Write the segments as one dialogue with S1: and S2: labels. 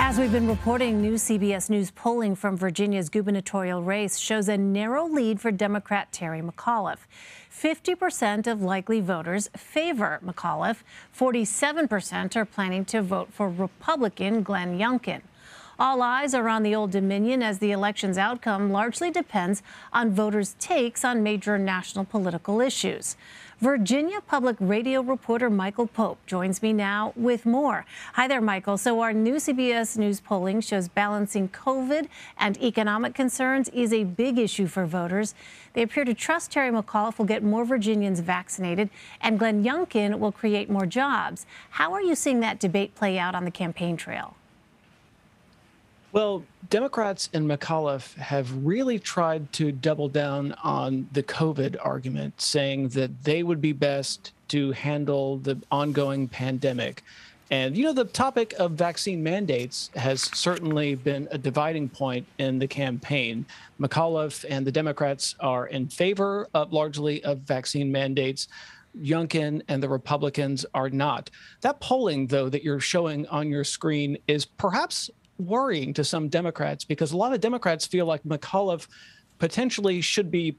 S1: As we've been reporting, new CBS News polling from Virginia's gubernatorial race shows a narrow lead for Democrat Terry McAuliffe. 50% of likely voters favor McAuliffe. 47% are planning to vote for Republican Glenn Youngkin. All eyes are on the Old Dominion as the election's outcome largely depends on voters' takes on major national political issues. Virginia Public Radio reporter Michael Pope joins me now with more. Hi there, Michael. So our new CBS News polling shows balancing COVID and economic concerns is a big issue for voters. They appear to trust Terry McAuliffe will get more Virginians vaccinated and Glenn Youngkin will create more jobs. How are you seeing that debate play out on the campaign trail?
S2: Well, Democrats and McAuliffe have really tried to double down on the COVID argument, saying that they would be best to handle the ongoing pandemic. And, the topic of vaccine mandates has certainly been a dividing point in the campaign. McAuliffe and the Democrats are in favor largely of vaccine mandates. Youngkin and the Republicans are not. That polling, though, that you're showing on your screen is perhaps worrying to some Democrats because a lot of Democrats feel like McAuliffe potentially should be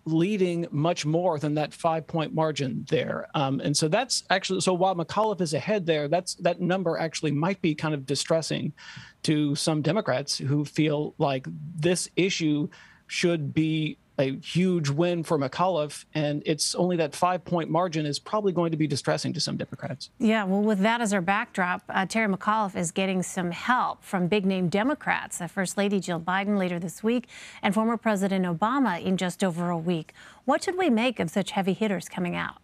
S2: leading much more than that 5-point margin there. And so that's actually, so while McAuliffe is ahead there, that number actually might be kind of distressing to some Democrats who feel like this issue should be a huge win for McAuliffe, and it's only that 5-point margin is probably going to be distressing to some Democrats.
S1: Yeah, well, with that as our backdrop, Terry McAuliffe is getting some help from big-name Democrats, First Lady Jill Biden later this week and former President Obama in just over a week. What should we make of such heavy hitters coming out?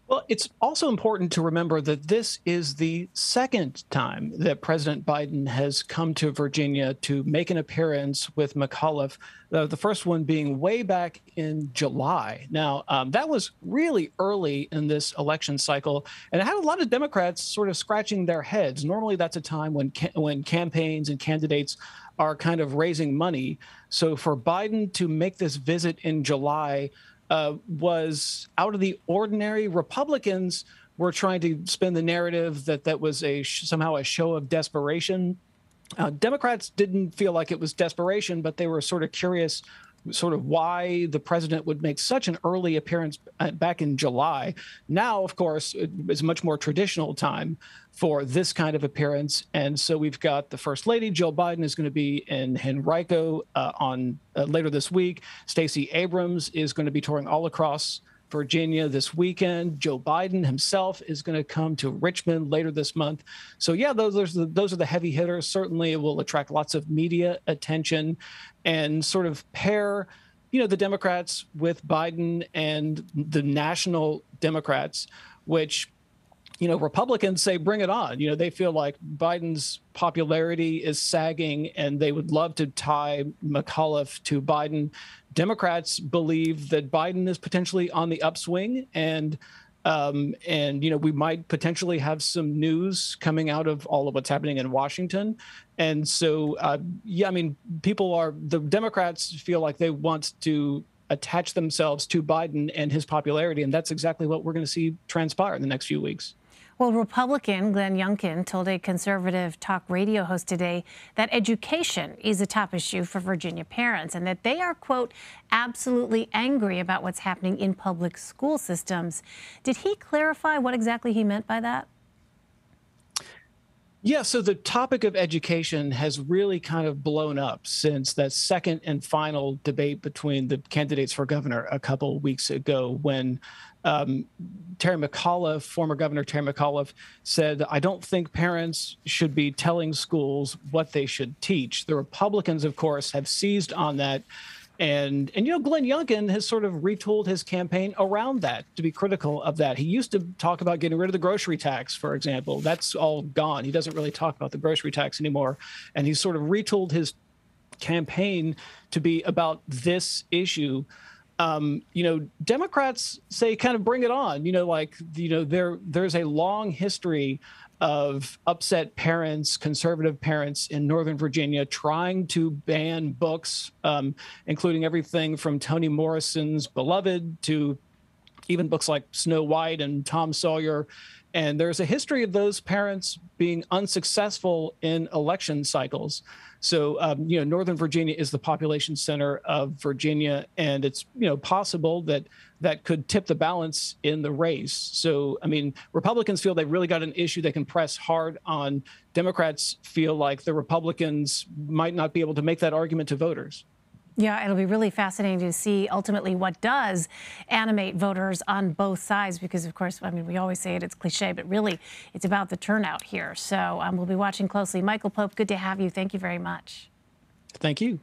S2: Well, it's also important to remember that this is the second time that President Biden has come to Virginia to make an appearance with McAuliffe, the first one being way back in July. Now, that was really early in this election cycle, and it had a lot of Democrats sort of scratching their heads. Normally, that's a time when campaigns and candidates are kind of raising money. So for Biden to make this visit in July was out of the ordinary. Republicans were trying to spin the narrative that that was somehow a show of desperation. Democrats didn't feel like it was desperation, but they were sort of curious sort of why the president would make such an early appearance back in July. Now, of course, it's a much more traditional time for this kind of appearance. And so we've got the First Lady, Jill Biden, is going to be in Henrico on later this week. Stacey Abrams is going to be touring all across Virginia this weekend. Joe Biden himself is going to come to Richmond later this month. So, yeah, those are the heavy hitters. Certainly it will attract lots of media attention and sort of pair, the Democrats with Biden and the national Democrats, which, Republicans say, bring it on. They feel like Biden's popularity is sagging and they would love to tie McAuliffe to Biden. Democrats believe that Biden is potentially on the upswing and we might potentially have some news coming out of all of what's happening in Washington. And so, the Democrats feel like they want to attach themselves to Biden and his popularity. And that's exactly what we're going to see transpire in the next few weeks.
S1: Well, Republican Glenn Youngkin told a conservative talk radio host today that education is a top issue for Virginia parents and that they are, quote, absolutely angry about what's happening in public school systems. Did he clarify what exactly he meant by that?
S2: Yeah, so the topic of education has really kind of blown up since that second and final debate between the candidates for governor a couple weeks ago when Terry McAuliffe, former Governor Terry McAuliffe, said, I don't think parents should be telling schools what they should teach. The Republicans, of course, have seized on that. And Glenn Youngkin has sort of retooled his campaign around that to be critical of that. He used to talk about getting rid of the grocery tax, for example. That's all gone. He doesn't really talk about the grocery tax anymore. And he's sort of retooled his campaign to be about this issue. Democrats say kind of bring it on, there's a long history of upset parents, conservative parents in Northern Virginia trying to ban books, including everything from Toni Morrison's Beloved to even books like Snow White and Tom Sawyer. And there's a history of those parents being unsuccessful in election cycles. So, Northern Virginia is the population center of Virginia, and it's, possible that that could tip the balance in the race. So, I mean, Republicans feel they've really got an issue they can press hard on. Democrats feel like the Republicans might not be able to make that argument to voters.
S1: Yeah, it'll be really fascinating to see ultimately what does animate voters on both sides, because, of course, I mean, we always say it's cliche, but really it's about the turnout here. So we'll be watching closely. Michael Pope, good to have you. Thank you very much.
S2: Thank you.